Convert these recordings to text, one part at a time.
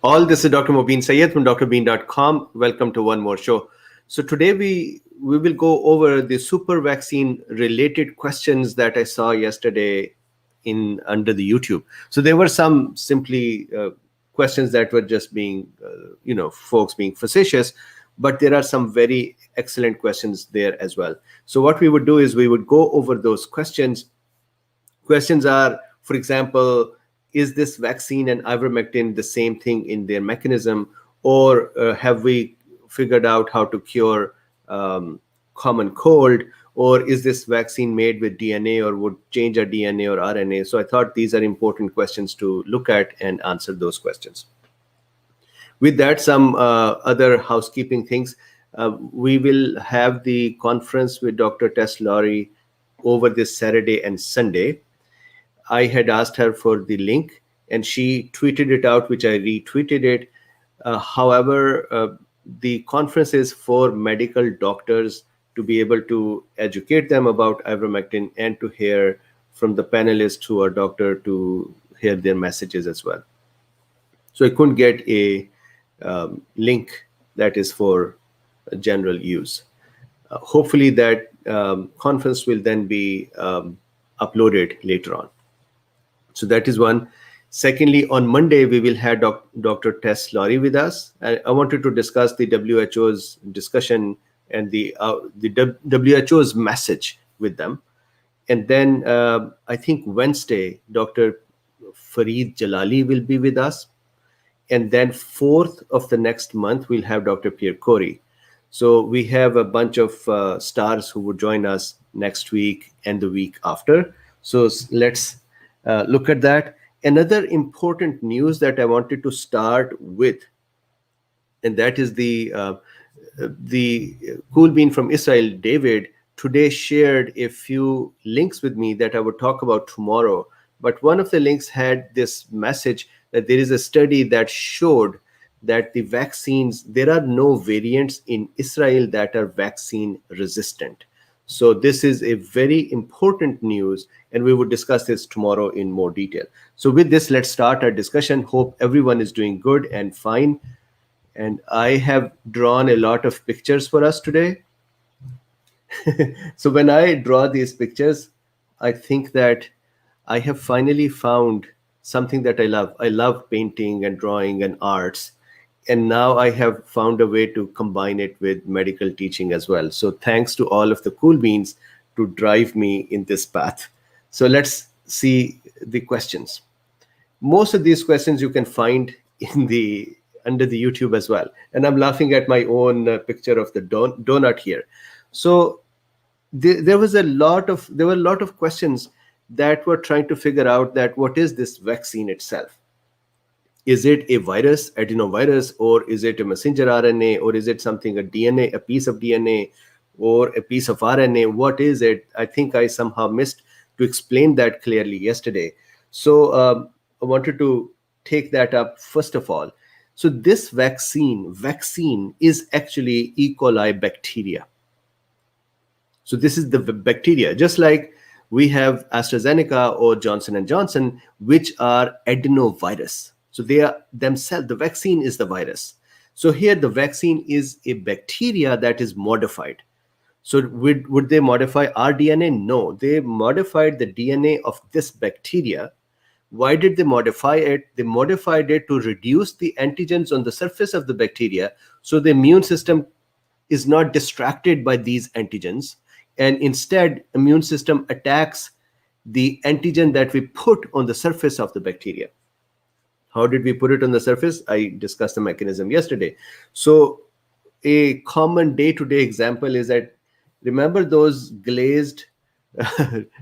All, this is Dr. Mobeen Sayed from drbeen.com. Welcome to one more show. So today we will go over the super vaccine related questions that I saw yesterday in under the YouTube. So there were some simply questions that were just being, folks being facetious, but there are some very excellent questions there as well. So what we would do is we would go over those questions. Questions are, for example, is this vaccine and ivermectin the same thing in their mechanism, or have we figured out how to cure common cold, or is this vaccine made with DNA or would change our DNA or RNA? So I thought these are important questions to look at and answer those questions. With that, some other housekeeping things. We will have the conference with Dr. Tess Lawrie over this Saturday and Sunday. I had asked her for the link and she tweeted it out, which I retweeted it. However, the conference is for medical doctors to be able to educate them about ivermectin and to hear from the panelists who are doctor to hear their messages as well. So I couldn't get a link that is for general use. Hopefully that conference will then be uploaded later on. So that is one. Secondly, on Monday, we will have Dr. Tess Lawrie with us. I wanted to discuss the WHO's discussion and the WHO's message with them. And then I think Wednesday, Dr. Fareed Jalali will be with us. And then 4th of the next month, we'll have Dr. Pierre Corey. So we have a bunch of stars who will join us next week and the week after. So let's look at that. Another important news that I wanted to start with, and that is the cool bean from Israel, David, today shared a few links with me that I would talk about tomorrow. But one of the links had this message that there is a study that showed that the vaccines, there are no variants in Israel that are vaccine resistant. So this is a very important news, and we will discuss this tomorrow in more detail. So with this, let's start our discussion. Hope everyone is doing good and fine. And I have drawn a lot of pictures for us today. So when I draw these pictures, I think that I have finally found something that I love. I love painting and drawing and arts. And now I have found a way to combine it with medical teaching as well. So thanks to all of the cool beans to drive me in this path. So let's see the questions. Most of these questions you can find in under the YouTube as well. And I'm laughing at my own picture of the donut here. So there were a lot of questions that were trying to figure out that what is this vaccine itself? Is it a virus, adenovirus, or is it a messenger RNA, or is it something, a DNA, a piece of DNA, or a piece of RNA? What is it? I think I somehow missed to explain that clearly yesterday. So I wanted to take that up first of all. So this vaccine is actually E. coli bacteria. So this is the bacteria, just like we have AstraZeneca or Johnson & Johnson, which are adenovirus. So they are themselves, the vaccine is the virus. So here the vaccine is a bacteria that is modified. So would they modify our DNA? No, they modified the DNA of this bacteria. Why did they modify it? They modified it to reduce the antigens on the surface of the bacteria so the immune system is not distracted by these antigens. And instead, immune system attacks the antigen that we put on the surface of the bacteria. How did we put it on the surface? I discussed the mechanism yesterday. So a common day-to-day example is that, remember those glazed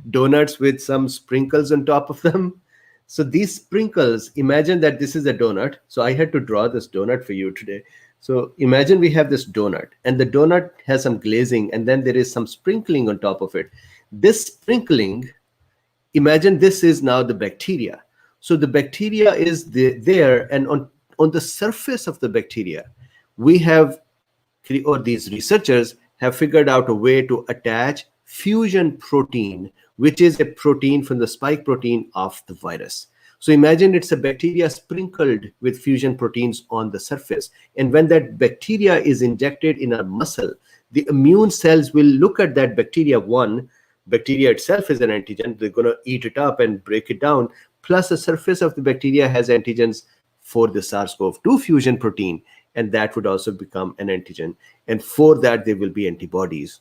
donuts with some sprinkles on top of them? So these sprinkles, imagine that this is a donut. So I had to draw this donut for you today. So imagine we have this donut, and the donut has some glazing, and then there is some sprinkling on top of it. This sprinkling, imagine this is now the bacteria. So the bacteria is there, and on the surface of the bacteria, we have, or these researchers have figured out a way to attach fusion protein, which is a protein from the spike protein of the virus. So imagine it's a bacteria sprinkled with fusion proteins on the surface. And when that bacteria is injected in a muscle, the immune cells will look at that bacteria. One, bacteria itself is an antigen. They're going to eat it up and break it down. Plus, the surface of the bacteria has antigens for the SARS-CoV-2 fusion protein, and that would also become an antigen. And for that, there will be antibodies.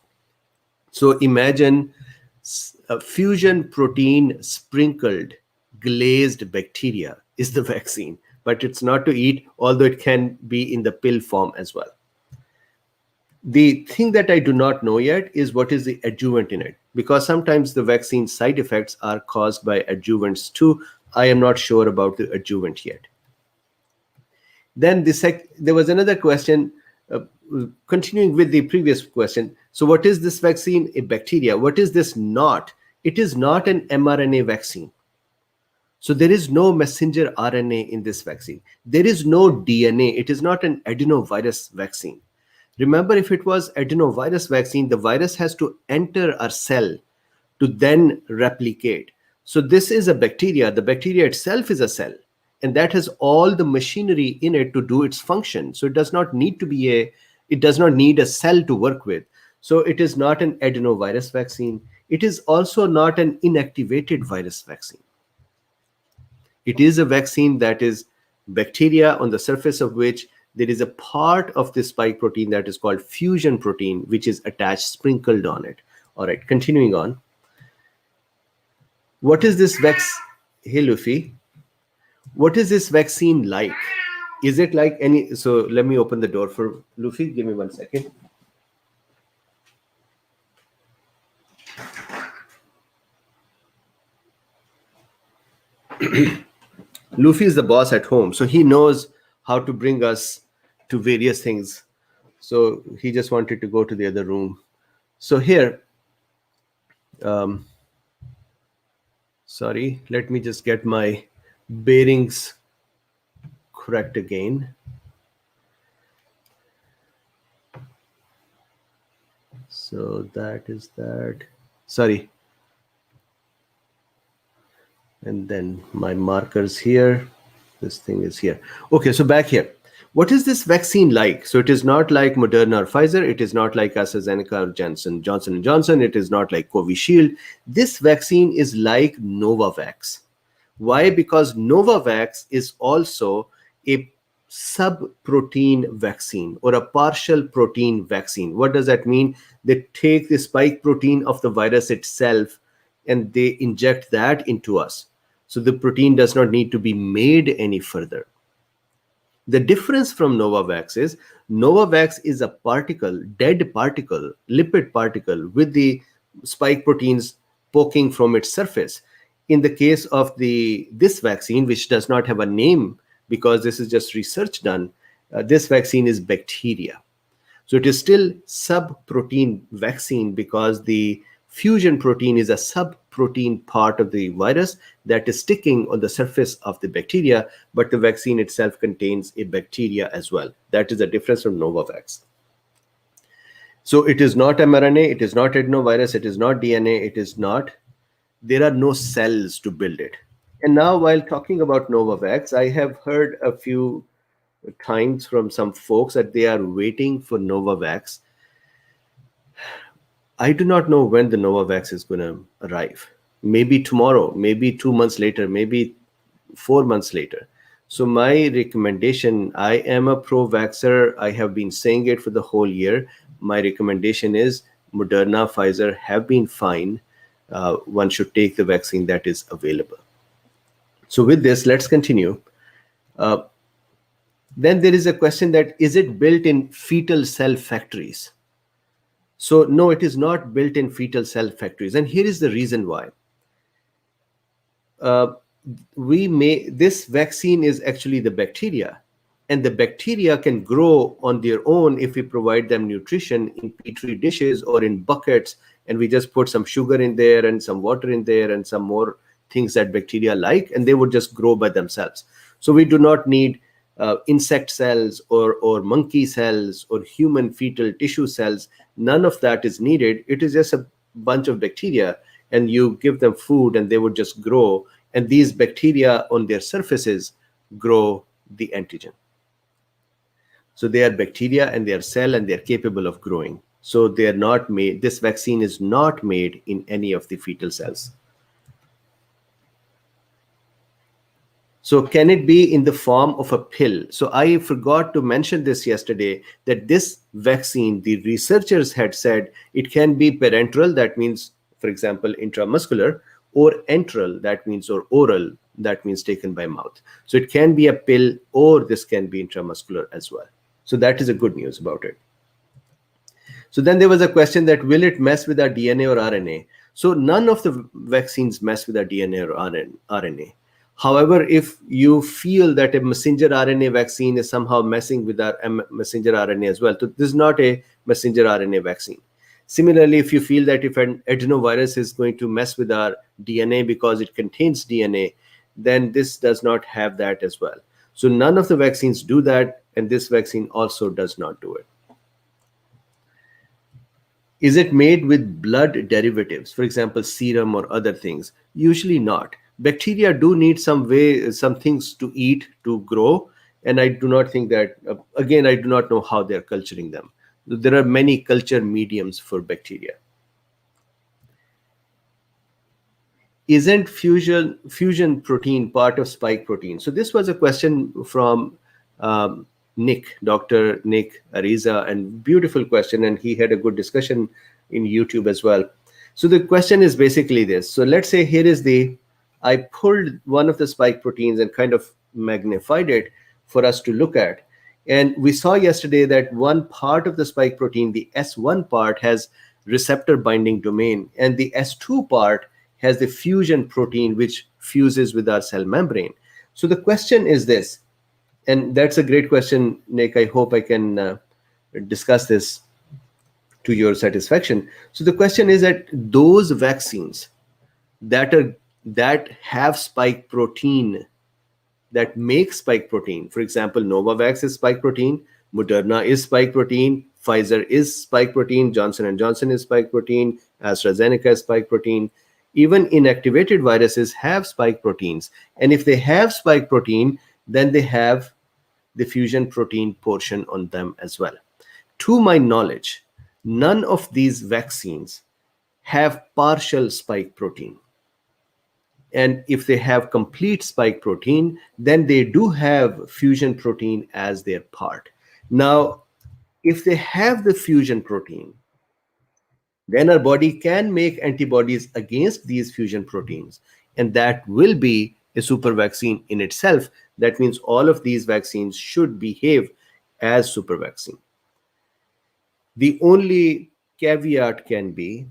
So imagine a fusion protein sprinkled glazed bacteria is the vaccine, but it's not to eat, although it can be in the pill form as well. The thing that I do not know yet is what is the adjuvant in it, because sometimes the vaccine side effects are caused by adjuvants too. I am not sure about the adjuvant yet. Then there was another question, continuing with the previous question. So what is this vaccine? A bacteria. What is this not? It is not an mRNA vaccine. So there is no messenger RNA in this vaccine. There is no DNA. It is not an adenovirus vaccine. Remember, if it was adenovirus vaccine, the virus has to enter our cell to then replicate. So this is a bacteria. The bacteria itself is a cell, and that has all the machinery in it to do its function. So it does not need to be it does not need a cell to work with. So it is not an adenovirus vaccine. It is also not an inactivated virus vaccine. It is a vaccine that is bacteria on the surface of which there is a part of the spike protein that is called fusion protein, which is attached, sprinkled on it. All right, continuing on. What is this Hey, Luffy. What is this vaccine like? Is it like any... So let me open the door for Luffy. Give me 1 second. Luffy is the boss at home, so he knows how to bring us to various things. So he just wanted to go to the other room. So here, sorry, let me just get my bearings correct again. So that is that. Sorry. And then my markers here. This thing is here. Okay, so back here. What is this vaccine like? So it is not like Moderna or Pfizer. It is not like AstraZeneca or Johnson & Johnson. It is not like Covishield. This vaccine is like Novavax. Why? Because Novavax is also a sub-protein vaccine or a partial protein vaccine. What does that mean? They take the spike protein of the virus itself and they inject that into us. So the protein does not need to be made any further. The difference from Novavax is a particle, dead particle, lipid particle with the spike proteins poking from its surface. In the case of this vaccine, which does not have a name because this is just research done, this vaccine is bacteria. So it is still sub-protein vaccine because the fusion protein is a sub-protein part of the virus that is sticking on the surface of the bacteria, but the vaccine itself contains a bacteria as well. That is the difference from Novavax. So it is not mRNA, it is not adenovirus, it is not DNA, it is not... There are no cells to build it. And now, while talking about Novavax, I have heard a few times from some folks that they are waiting for Novavax. I do not know when the Novavax is going to arrive. Maybe tomorrow, maybe 2 months later, maybe 4 months later. So my recommendation, I am a pro-vaxxer. I have been saying it for the whole year. My recommendation is Moderna, Pfizer have been fine. One should take the vaccine that is available. So with this, let's continue. Then there is a question that, is it built in fetal cell factories? So no, it is not built in fetal cell factories. And here is the reason why. This vaccine is actually the bacteria, and the bacteria can grow on their own if we provide them nutrition in petri dishes or in buckets, and we just put some sugar in there and some water in there and some more things that bacteria like, and they would just grow by themselves. So we do not need insect cells or monkey cells or human fetal tissue cells. None of that is needed. It is just a bunch of bacteria, and you give them food and they would just grow and these bacteria on their surfaces grow the antigen. So they are bacteria and they are cell and they are capable of growing. So they are not made, this vaccine is not made in any of the fetal cells. So can it be in the form of a pill? So I forgot to mention this yesterday, that this vaccine, the researchers had said it can be parenteral, that means, for example, intramuscular, or enteral, that means, or oral, that means taken by mouth. So it can be a pill, or this can be intramuscular as well. So that is a good news about it. So then there was a question that will it mess with our DNA or RNA? So none of the vaccines mess with our DNA or RNA. However, if you feel that a messenger RNA vaccine is somehow messing with our messenger RNA as well, so this is not a messenger RNA vaccine. Similarly, if you feel that if an adenovirus is going to mess with our DNA because it contains DNA, then this does not have that as well. So none of the vaccines do that, and this vaccine also does not do it. Is it made with blood derivatives, for example, serum or other things? Usually not. Bacteria do need some things to eat to grow, and I do not think that, again, I do not know how they're culturing them. There are many culture mediums for bacteria. Isn't fusion protein part of spike protein? So this was a question from Nick, Dr. Nick Ariza, and beautiful question, and he had a good discussion in YouTube as well. So the question is basically this. So let's say here is I pulled one of the spike proteins and kind of magnified it for us to look at. And we saw yesterday that one part of the spike protein, the S1 part, has receptor binding domain, and the S2 part has the fusion protein which fuses with our cell membrane. So the question is this, and that's a great question, Nick. I hope I can discuss this to your satisfaction. So the question is that those vaccines that have spike protein, that make spike protein, for example, Novavax is spike protein, Moderna is spike protein, Pfizer is spike protein, Johnson & Johnson is spike protein, AstraZeneca is spike protein. Even inactivated viruses have spike proteins. And if they have spike protein, then they have the fusion protein portion on them as well. To my knowledge, none of these vaccines have partial spike protein. And if they have complete spike protein, then they do have fusion protein as their part. Now, if they have the fusion protein, then our body can make antibodies against these fusion proteins, and that will be a super vaccine in itself. That means all of these vaccines should behave as super vaccine. The only caveat can be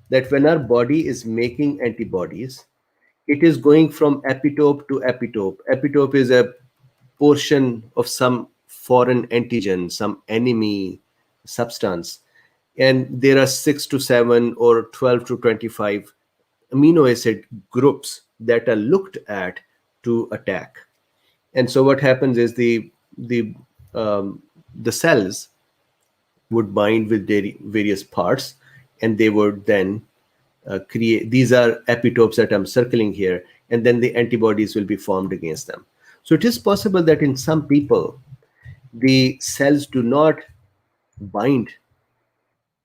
that when our body is making antibodies, it is going from epitope to epitope. Epitope is a portion of some foreign antigen, some enemy substance. And there are 6 to 7 or 12 to 25 amino acid groups that are looked at to attack. And so what happens is the cells would bind with their various parts, and they would then create, these are epitopes that I'm circling here, and then the antibodies will be formed against them. So it is possible that in some people, the cells do not bind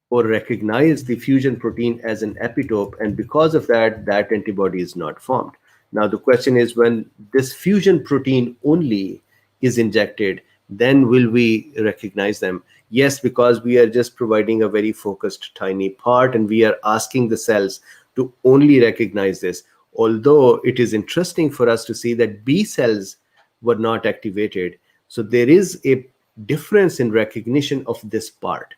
or recognize the fusion protein as an epitope, and because of that, that antibody is not formed. Now the question is, when this fusion protein only is injected, then will we recognize them? Yes, because we are just providing a very focused tiny part, and we are asking the cells to only recognize this. Although it is interesting for us to see that B cells were not activated. So there is a difference in recognition of this part.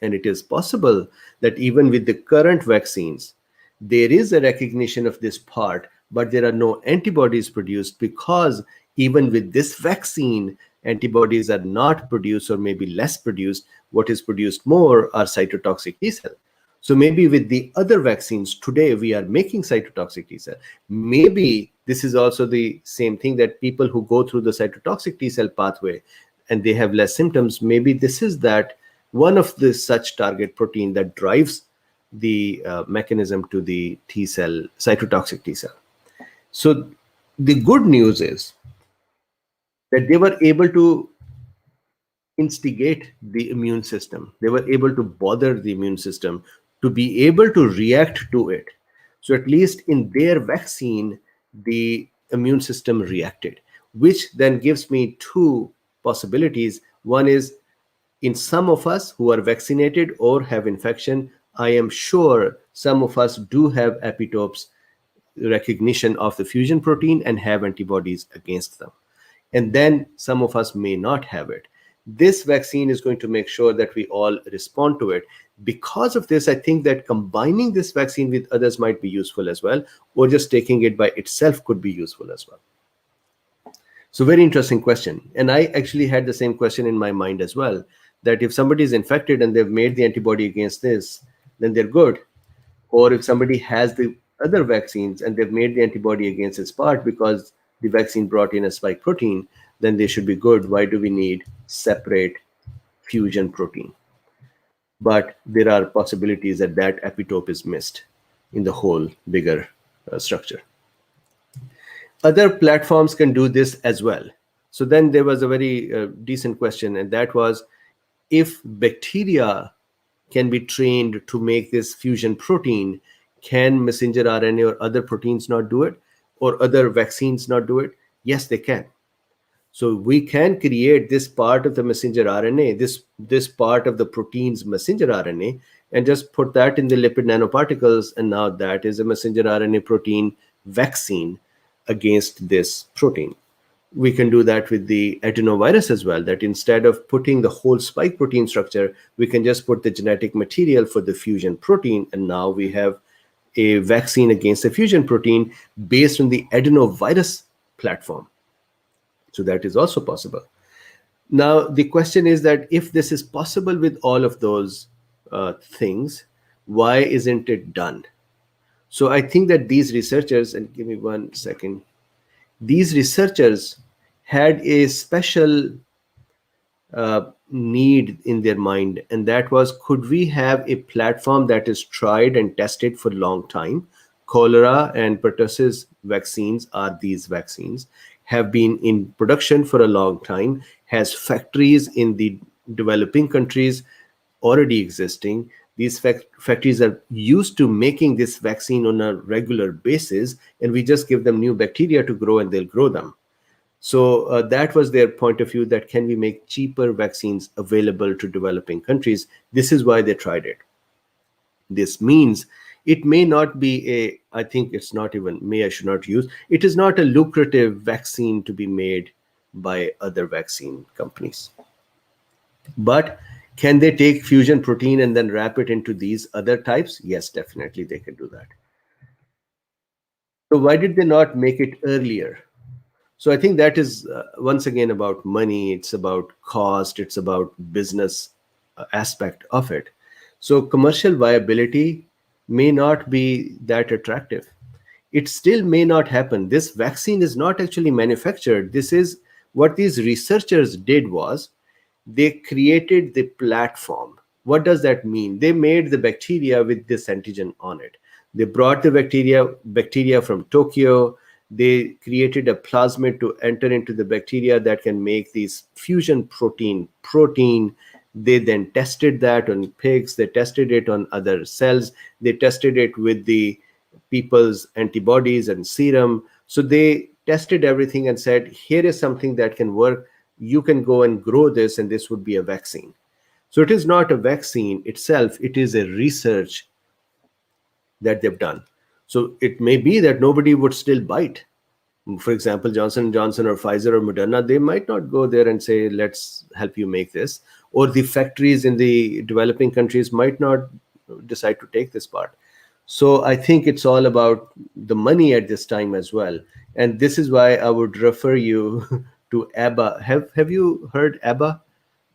And it is possible that even with the current vaccines, there is a recognition of this part, but there are no antibodies produced, because even with this vaccine, antibodies are not produced, or maybe less produced. What is produced more are cytotoxic T cells. So maybe with the other vaccines today, we are making cytotoxic T cell. Maybe this is also the same thing, that people who go through the cytotoxic T cell pathway and they have less symptoms, maybe this is that one of the such target protein that drives the mechanism to the T cell, cytotoxic T cell. So the good news is that they were able to instigate the immune system. They were able to bother the immune system to be able to react to it. So, at least in their vaccine, the immune system reacted, which then gives me two possibilities. One is, in some of us who are vaccinated or have infection, I am sure some of us do have epitopes recognition of the fusion protein and have antibodies against them. And then some of us may not have it. This vaccine is going to make sure that we all respond to it. Because of this, I think that combining this vaccine with others might be useful as well, or just taking it by itself could be useful as well. So, very interesting question. And I actually had the same question in my mind as well, that if somebody is infected and they've made the antibody against this, then they're good. Or if somebody has the other vaccines and they've made the antibody against its part because the vaccine brought in a spike protein, then they should be good. Why do we need separate fusion protein? But there are possibilities that that epitope is missed in the whole bigger structure. Other platforms can do this as well. So then there was a very decent question, and that was, if bacteria can be trained to make this fusion protein, can messenger RNA or other proteins not do it, or other vaccines not do it? Yes, they can. So we can create this part of the messenger RNA, this part of the protein's messenger RNA, and just put that in the lipid nanoparticles, and now that is a messenger RNA protein vaccine against this protein. We can do that with the adenovirus as well, that instead of putting the whole spike protein structure, we can just put the genetic material for the fusion protein, and now we have a vaccine against the fusion protein based on the adenovirus platform. So that is also possible. Now, the question is that if this is possible with all of those things, why isn't it done? So I think that these researchers, and give me 1 second, these researchers had a special need in their mind, and that was, could we have a platform that is tried and tested for a long time? Cholera and pertussis vaccines are these vaccines, have been in production for a long time, has factories in the developing countries already existing. These factories are used to making this vaccine on a regular basis, and we just give them new bacteria to grow and they'll grow them. So that was their point of view, that can we make cheaper vaccines available to developing countries? This is why they tried it. This means it may not be a, I think it's not even, I should not use, it is not a lucrative vaccine to be made by other vaccine companies. But can they take fusion protein and then wrap it into these other types? Yes, definitely they can do that. So why did they not make it earlier? So I think that is once again about money, it's about cost, it's about business aspect of it. So commercial viability may not be that attractive. It still may not happen. This vaccine is not actually manufactured. This is what these researchers did was they created the platform. What does that mean? They made the bacteria with this antigen on it. They brought the bacteria from Tokyo. They created a plasmid to enter into the bacteria that can make these fusion protein. They then tested that on pigs. They tested it on other cells. They tested it with the people's antibodies and serum. So they tested everything and said, here is something that can work. You can go and grow this, and this would be a vaccine. So it is not a vaccine itself. It is a research that they've done. So it may be that nobody would still bite. For example, Johnson & Johnson or Pfizer or Moderna, they might not go there and say, let's help you make this. Or the factories in the developing countries might not decide to take this part. So I think it's all about the money at this time as well. And this is why I would refer you to ABBA. Have you heard ABBA?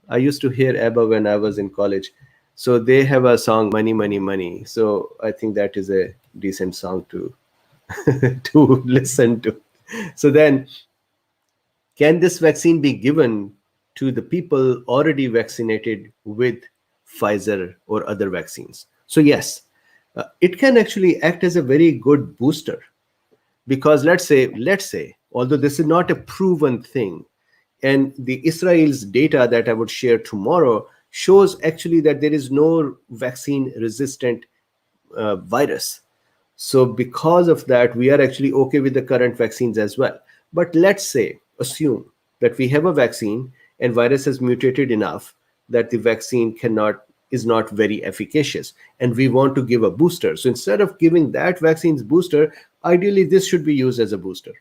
I used to hear ABBA when I was in college. So they have a song, Money, Money, Money. So I think that is a decent song to to listen to. So then, can this vaccine be given to the people already vaccinated with Pfizer or other vaccines? So yes, it can actually act as a very good booster. Because let's say, although this is not a proven thing, and the Israel's data that I would share tomorrow shows actually that there is no vaccine resistant virus. So because of that, we are actually okay with the current vaccines as well. But let's say, assume that we have a vaccine and virus has mutated enough that the vaccine cannot is not very efficacious, and we want to give a booster. So instead of giving that vaccine's booster, ideally this should be used as a booster.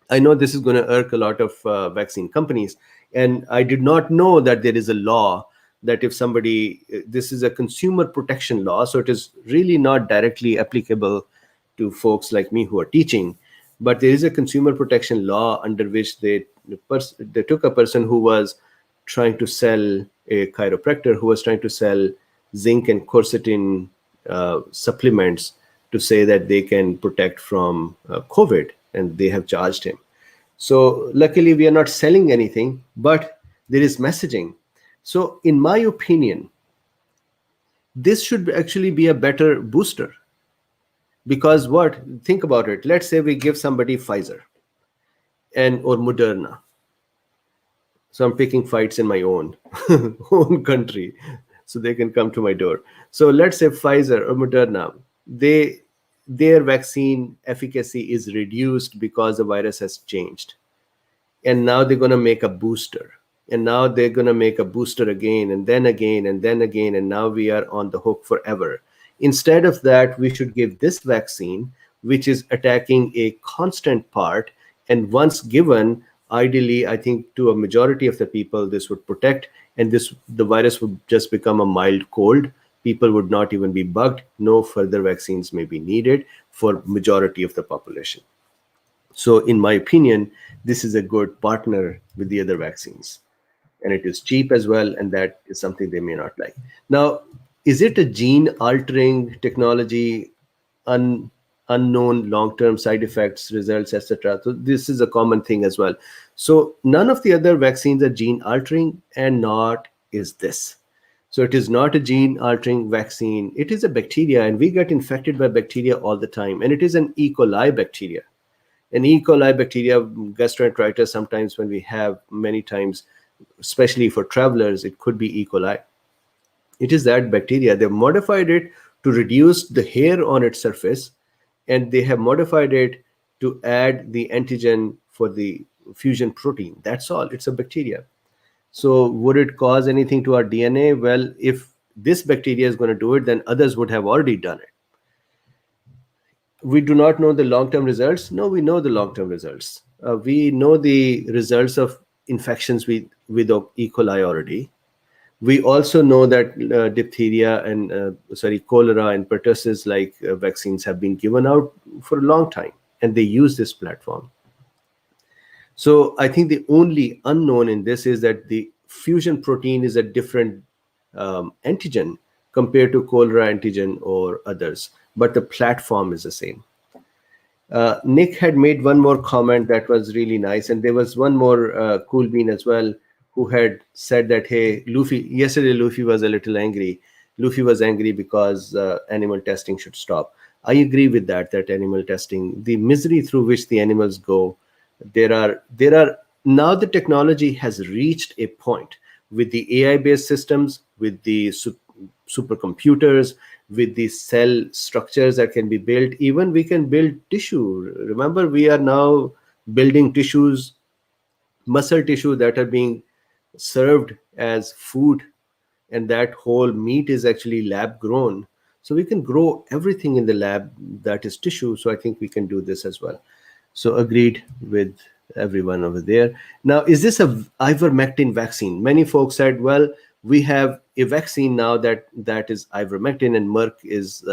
I know this is going to irk a lot of vaccine companies, and I did not know that there is a law that if somebody, this is a consumer protection law, so it is really not directly applicable to folks like me who are teaching, but there is a consumer protection law under which they took a person who was trying to sell, a chiropractor who was trying to sell zinc and quercetin supplements to say that they can protect from COVID, and they have charged him. So luckily, we are not selling anything, but there is messaging. So, in my opinion, this should actually be a better booster. Because what? Think about it. Let's say we give somebody Pfizer and or Moderna. So I'm picking fights in my own own country, so they can come to my door. So let's say Pfizer or Moderna, their vaccine efficacy is reduced because the virus has changed, and now they're going to make a booster, and now they're going to make a booster again, and then again, and then again, and now we are on the hook forever. Instead of that, we should give this vaccine, which is attacking a constant part, and once given, ideally, I think to a majority of the people, this would protect, and the virus would just become a mild cold. People would not even be bugged. No further vaccines may be needed for majority of the population. So, in my opinion, this is a good partner with the other vaccines. And it is cheap as well, and that is something they may not like. Now, is it a gene altering technology, unknown long term side effects, results, etc.? So, this is a common thing as well. So, none of the other vaccines are gene altering, and not is this. So, it is not a gene altering vaccine. It is a bacteria, and we get infected by bacteria all the time, and it is an E. coli bacteria. An E. coli bacteria, gastroenteritis, sometimes when we have many times, especially for travelers, it could be E. coli. It is that bacteria. They've modified it to reduce the hair on its surface, and they have modified it to add the antigen for the fusion protein. That's all. It's a bacteria. So would it cause anything to our DNA? Well, if this bacteria is going to do it, then others would have already done it. We do not know the long-term results. No, we know the long-term results. We know the results of infections with E. coli already. We also know that diphtheria and cholera and pertussis like vaccines have been given out for a long time, and they use this platform. So I think the only unknown in this is that the fusion protein is a different antigen compared to cholera antigen or others, but the platform is the same. Nick had made one more comment that was really nice, and there was one more cool bean as well, who had said that, hey, yesterday Luffy was a little angry. Luffy was angry because animal testing should stop. I agree with that animal testing, the misery through which the animals go, there are now the technology has reached a point with the AI based systems, with the supercomputers, with the cell structures that can be built. Even we can build tissue. Remember, we are now building tissues, muscle tissue, that are being served as food, and that whole meat is actually lab grown. So we can grow everything in the lab that is tissue. So I think we can do this as well. So agreed with everyone over there. Now, is this a ivermectin vaccine? Many folks said, well, we have a vaccine now that is ivermectin, and Merck is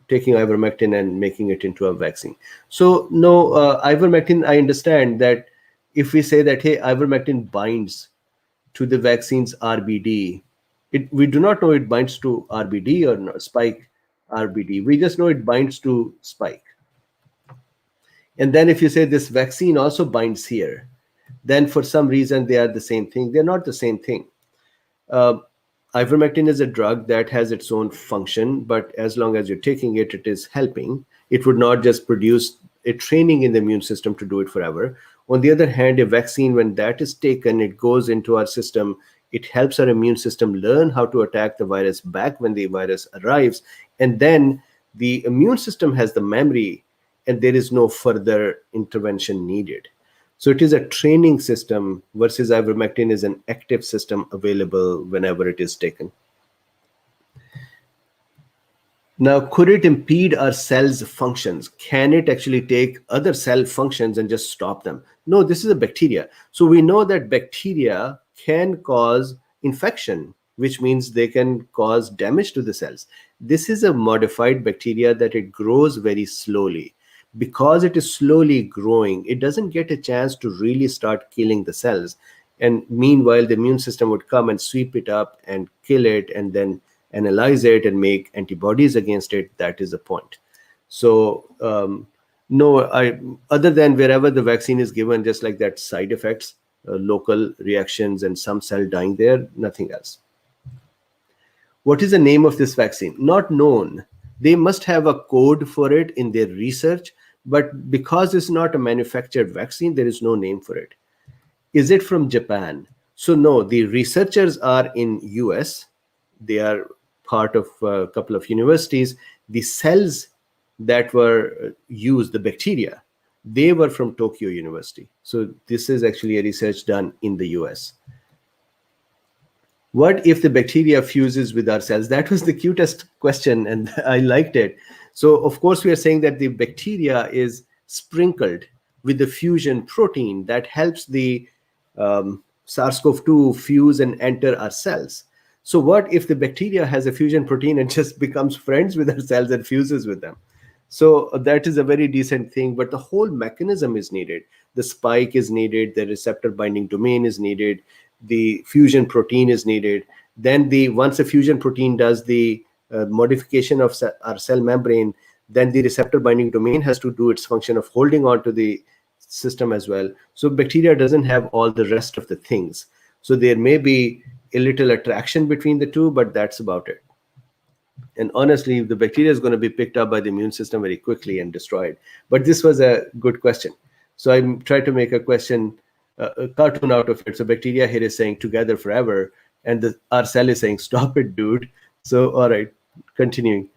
taking ivermectin and making it into a vaccine. So no, ivermectin, I understand that if we say that, hey, ivermectin binds to the vaccine's RBD, we do not know it binds to RBD or not, spike RBD. We just know it binds to spike. And then if you say this vaccine also binds here, then for some reason they are the same thing. They're not the same thing. Ivermectin is a drug that has its own function, but as long as you're taking it, it is helping. It would not just produce a training in the immune system to do it forever. On the other hand, a vaccine, when that is taken, it goes into our system. It helps our immune system learn how to attack the virus back when the virus arrives. And then the immune system has the memory, and there is no further intervention needed. So it is a training system versus ivermectin is an active system available whenever it is taken. Now, could it impede our cells' functions? Can it actually take other cell functions and just stop them? No, this is a bacteria. So we know that bacteria can cause infection, which means they can cause damage to the cells. This is a modified bacteria that it grows very slowly. Because it is slowly growing, it doesn't get a chance to really start killing the cells. And meanwhile, the immune system would come and sweep it up and kill it and then analyze it and make antibodies against it. That is the point. So no, other than wherever the vaccine is given, just like that, side effects, local reactions, and some cell dying there, nothing else. What is the name of this vaccine? Not known. They must have a code for it in their research, but because it's not a manufactured vaccine, there is no name for it. Is it from Japan? So no, the researchers are in US. They are part of a couple of universities. The cells that were used, the bacteria, they were from Tokyo University. So this is actually a research done in the US. What if the bacteria fuses with our cells? That was the cutest question, and I liked it. So of course we are saying that the bacteria is sprinkled with the fusion protein that helps the SARS-CoV-2 fuse and enter our cells. So what if the bacteria has a fusion protein and just becomes friends with our cells and fuses with them? So that is a very decent thing, but the whole mechanism is needed. The spike is needed, the receptor binding domain is needed, the fusion protein is needed. Then once the fusion protein does the modification of our cell membrane, then the receptor binding domain has to do its function of holding on to the system as well. So bacteria doesn't have all the rest of the things. So there may be a little attraction between the two, but that's about it. And honestly, the bacteria is going to be picked up by the immune system very quickly and destroyed. But this was a good question. So I tried to make a question, a cartoon out of it. So bacteria here is saying together forever, and our cell is saying, stop it, dude. So, all right, continuing.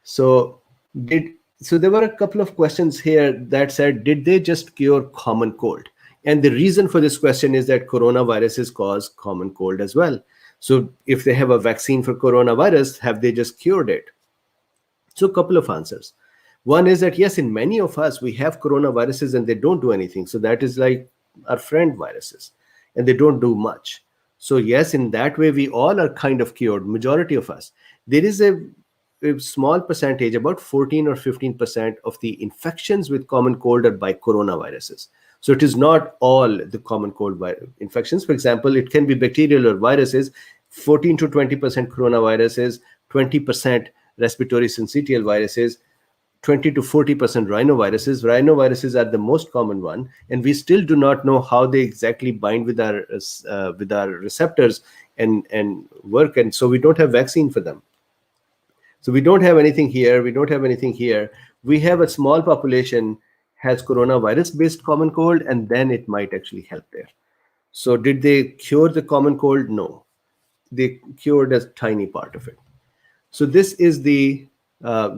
So there were a couple of questions here that said, did they just cure common cold? And the reason for this question is that coronaviruses cause common cold as well. So if they have a vaccine for coronavirus, have they just cured it? So a couple of answers. One is that yes, in many of us, we have coronaviruses and they don't do anything. So that is like our friend viruses, and they don't do much. So yes, in that way, we all are kind of cured, majority of us. There is a small percentage, about 14 or 15% of the infections with common cold are by coronaviruses. So it is not all the common cold infections. For example, it can be bacterial or viruses, 14 to 20% coronaviruses, 20% respiratory syncytial viruses, 20 to 40% rhinoviruses. Rhinoviruses are the most common one, and we still do not know how they exactly bind with our receptors and work, and so we don't have vaccine for them. So we don't have anything here. We don't have anything here. We have a small population has coronavirus-based common cold, and then it might actually help there. So did they cure the common cold? No. They cured a tiny part of it. So this is the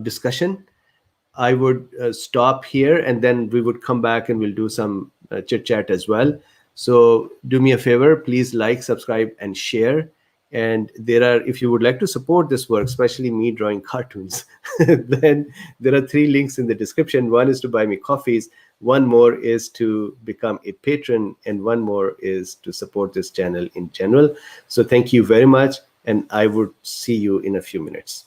discussion. I would stop here, and then we would come back and we'll do some chit chat as well. So do me a favor, please like, subscribe, and share. And if you would like to support this work, especially me drawing cartoons, then there are 3 links in the description. One is to buy me coffees. One more is to become a patron, and one more is to support this channel in general. So thank you very much, and I would see you in a few minutes.